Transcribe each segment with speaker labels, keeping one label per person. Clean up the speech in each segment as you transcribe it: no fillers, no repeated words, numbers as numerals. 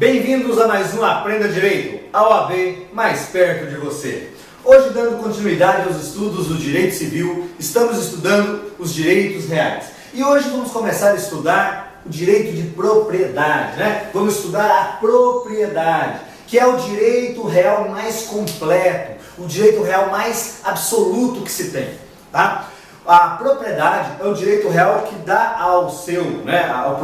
Speaker 1: Bem-vindos a mais um Aprenda Direito, a OAB mais perto de você. Hoje, dando continuidade aos estudos do direito civil, estamos estudando os direitos reais. E hoje vamos começar a estudar o direito de propriedade, né? Vamos estudar a propriedade, que é o direito real mais completo, o direito real mais absoluto que se tem, tá? A propriedade é o direito real que dá ao seu, né, ao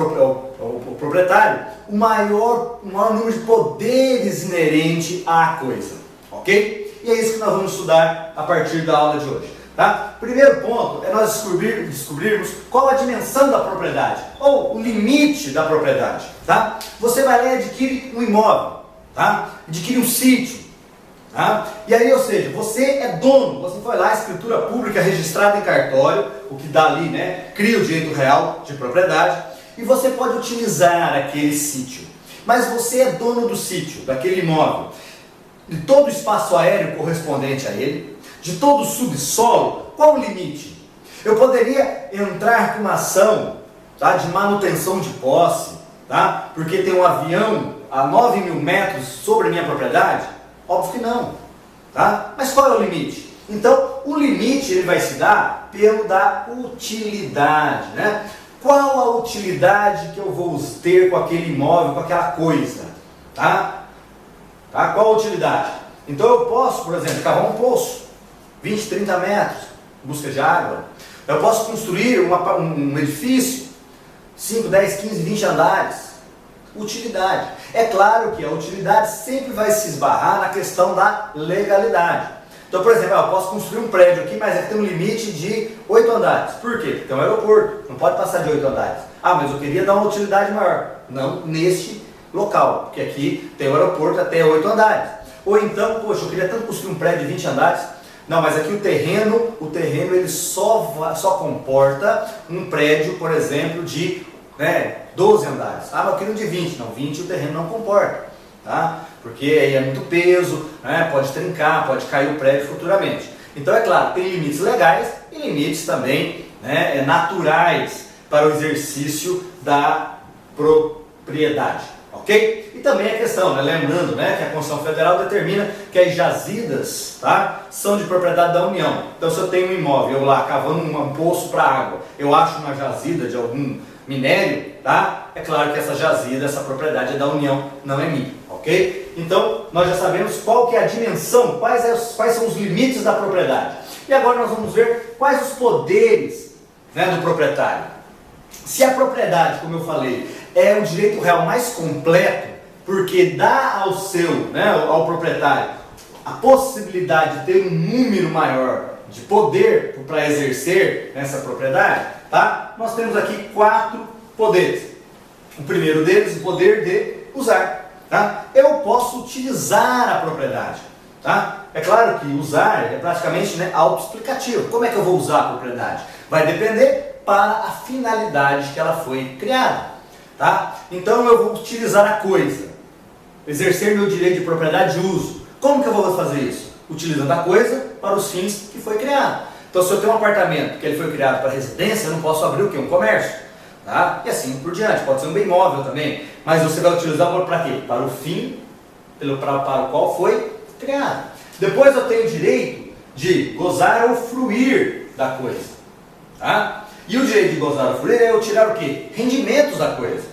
Speaker 1: proprietário, o maior número de poderes inerente à coisa, ok? E é isso que nós vamos estudar a partir da aula de hoje, tá? Primeiro ponto é nós descobrirmos qual a dimensão da propriedade, ou o limite da propriedade, tá? Você vai lá e adquire um imóvel, tá? Adquire um sítio. Tá? E aí, ou seja, você é dono, você foi lá, escritura pública registrada em cartório, o que dá ali, né, cria o direito real de propriedade, e você pode utilizar aquele sítio. Mas você é dono do sítio, daquele imóvel, de todo o espaço aéreo correspondente a ele, de todo o subsolo. Qual o limite? Eu poderia entrar com uma ação, tá, de manutenção de posse, tá, porque tem um avião a 9.000 metros sobre a minha propriedade? Óbvio que não, tá? Mas qual é o limite? Então, o limite ele vai se dar pelo da utilidade, né? Qual a utilidade que eu vou ter com aquele imóvel, com aquela coisa, tá? Qual a utilidade? Então eu posso, por exemplo, cavar um poço, 20, 30 metros, em busca de água. Eu posso construir um edifício, 5, 10, 15, 20 andares. Utilidade. É claro que a utilidade sempre vai se esbarrar na questão da legalidade. Então, por exemplo, eu posso construir um prédio aqui, mas tem um limite de 8 andares. Por quê? Porque tem um aeroporto, não pode passar de 8 andares. Ah, mas eu queria dar uma utilidade maior. Não neste local, porque aqui tem um aeroporto até 8 andares. Ou então, poxa, eu queria tanto construir um prédio de 20 andares. Não, mas aqui o terreno ele só comporta um prédio, por exemplo, de 12 andares. Ah, mas eu queria um de 20. Não, 20 o terreno não comporta, tá? Porque aí é muito peso, né? Pode trincar, pode cair o prédio futuramente. Então, é claro, tem limites legais e limites também, né, naturais para o exercício da propriedade, ok? E também a questão, né, lembrando, né, que a Constituição Federal determina que as jazidas, tá, são de propriedade da União. Então, se eu tenho um imóvel, eu lá cavando um poço para água, eu acho uma jazida de algum minério, tá? É claro que essa jazida, essa propriedade é da União, não é minha, ok? Então, nós já sabemos qual que é a dimensão, quais são os limites da propriedade. E agora nós vamos ver quais os poderes, né, do proprietário. Se a propriedade, como eu falei, é o direito real mais completo, porque dá ao seu, né, ao proprietário, a possibilidade de ter um número maior de poder para exercer essa propriedade, tá? Nós temos aqui 4 poderes. O primeiro deles, o poder de usar, tá? Eu posso utilizar a propriedade, tá? É claro que usar é praticamente, né, autoexplicativo. Como é que eu vou usar a propriedade? Vai depender para a finalidade que ela foi criada, tá? Então eu vou utilizar a coisa, exercer meu direito de propriedade de uso. Como que eu vou fazer isso? Utilizando a coisa para os fins que foi criado. Então, se eu tenho um apartamento que ele foi criado para residência, eu não posso abrir o quê? Um comércio, tá? E assim por diante. Pode ser um bem móvel também, mas você vai utilizar para quê? Para o fim para o qual foi criado. Depois eu tenho o direito de gozar ou fruir da coisa, tá? E o direito de gozar ou fruir é eu tirar o quê? Rendimentos da coisa.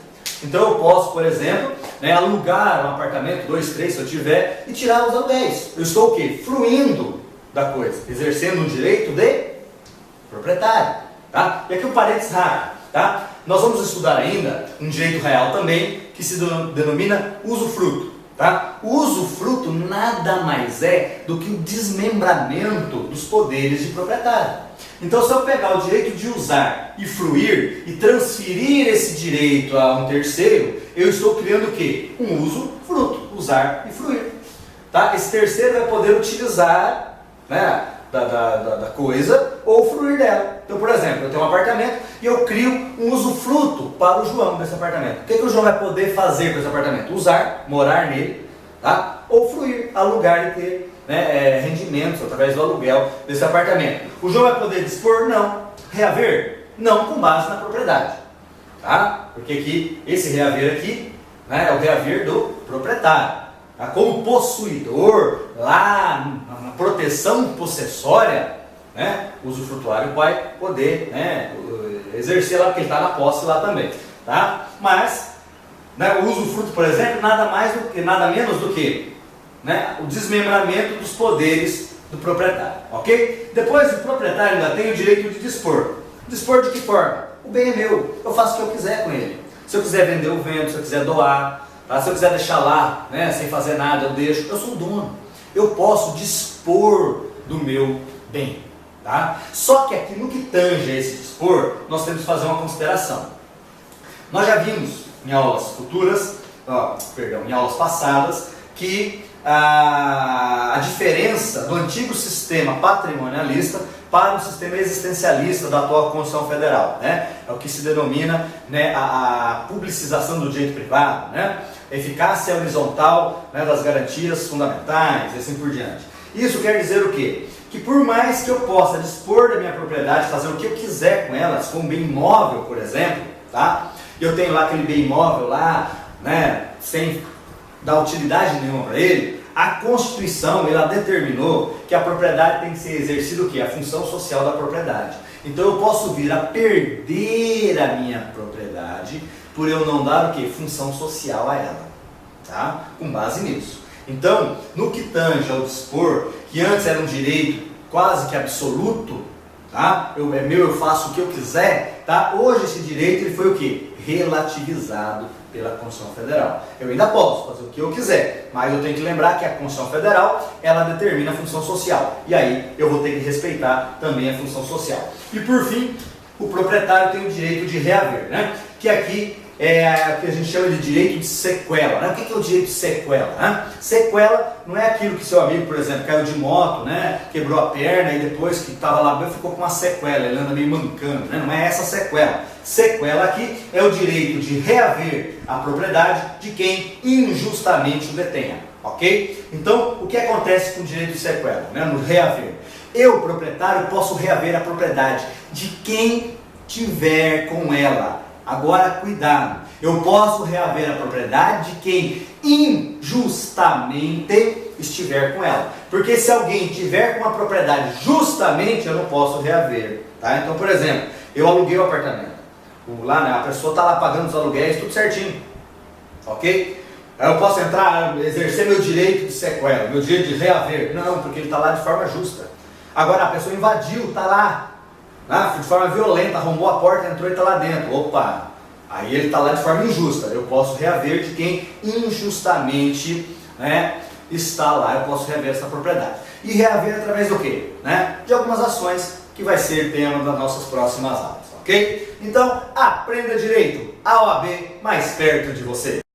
Speaker 1: Então eu posso, por exemplo, né, alugar um apartamento, 2, 3, se eu tiver, e tirar os aluguéis. Eu estou o quê? Fruindo da coisa, exercendo um direito de proprietário, tá? E aqui um parênteses rápido, tá? Nós vamos estudar ainda um direito real também, que se denomina usufruto, tá? O usufruto nada mais é do que o desmembramento dos poderes de proprietário. Então, se eu pegar o direito de usar e fruir e transferir esse direito a um terceiro, eu estou criando o quê? Um uso-fruto, usar e fruir, tá? Esse terceiro vai poder utilizar, né, da coisa ou fruir dela. Então, por exemplo, eu tenho um apartamento e eu crio um usufruto para o João desse apartamento. O que o João vai poder fazer com esse apartamento? Usar, morar nele, tá? Ou fruir, alugar e ter, né, rendimentos através do aluguel desse apartamento. O João vai poder dispor? Não. Reaver? Não, com base na propriedade, tá? Porque aqui, esse reaver aqui né, é o reaver do proprietário. Tá? Como possuidor, lá na proteção possessória, né, o usufrutuário vai poder, né, exercer lá, porque ele está na posse lá também. Tá? Mas, né, o usufruto, por exemplo, nada menos do que, né, o desmembramento dos poderes do proprietário. Ok? Depois, o proprietário ainda tem o direito de dispor. Dispor de que forma? O bem é meu, eu faço o que eu quiser com ele. Se eu quiser vender, eu vendo. Se eu quiser doar, tá? Se eu quiser deixar lá, né, sem fazer nada, eu deixo. Eu sou o dono. Eu posso dispor do meu bem. Tá? Só que aqui no que tange a esse dispor, nós temos que fazer uma consideração. Nós já vimos em aulas futuras, em aulas passadas, que a diferença do antigo sistema patrimonialista para o sistema existencialista da atual Constituição Federal, né? É o que se denomina, né, a publicização do direito privado, né? Eficácia horizontal, né, das garantias fundamentais e assim por diante. Isso quer dizer o quê? Que por mais que eu possa dispor da minha propriedade, fazer o que eu quiser com ela, se for um bem imóvel, por exemplo, tá? Eu tenho lá aquele bem imóvel lá, né, sem dar utilidade nenhuma para ele, a Constituição, ela determinou que a propriedade tem que ser exercida o quê? A função social da propriedade. Então eu posso vir a perder a minha propriedade por eu não dar o quê? Função social a ela, tá? Com base nisso. Então, no que tange ao dispor, que antes era um direito quase que absoluto, tá? É meu, eu faço o que eu quiser, tá? Hoje esse direito ele foi o quê? Relativizado pela Constituição Federal. Eu ainda posso fazer o que eu quiser, mas eu tenho que lembrar que a Constituição Federal, ela determina a função social. E aí eu vou ter que respeitar também a função social. E por fim, o proprietário tem o direito de reaver, né? Que aqui é o que a gente chama de direito de sequela, né? O que é o direito de sequela? Né? Sequela não é aquilo que seu amigo, por exemplo, caiu de moto, né? Quebrou a perna e depois que estava lá bem ficou com uma sequela, ele anda meio mancando, né? Não é essa sequela. Sequela aqui é o direito de reaver a propriedade de quem injustamente o detenha, ok? Então, o que acontece com o direito de sequela, né? No reaver? Eu, proprietário, posso reaver a propriedade de quem tiver com ela. Agora, cuidado, eu posso reaver a propriedade de quem injustamente estiver com ela. Porque se alguém tiver com a propriedade justamente, eu não posso reaver. Tá? Então, por exemplo, eu aluguei o apartamento. Lá, né, a pessoa está lá pagando os aluguéis, tudo certinho. Ok? Aí eu posso entrar, exercer meu direito de sequela, meu direito de reaver. Não, porque ele está lá de forma justa. Agora, a pessoa invadiu, está lá. De forma violenta, arrombou a porta, entrou e está lá dentro. Opa! Aí ele está lá de forma injusta. Eu posso reaver de quem injustamente, né, está lá. Eu posso reaver essa propriedade. E reaver através do quê? Né? De algumas ações que vai ser tema das nossas próximas aulas. Ok? Então, aprenda direito. A OAB mais perto de você.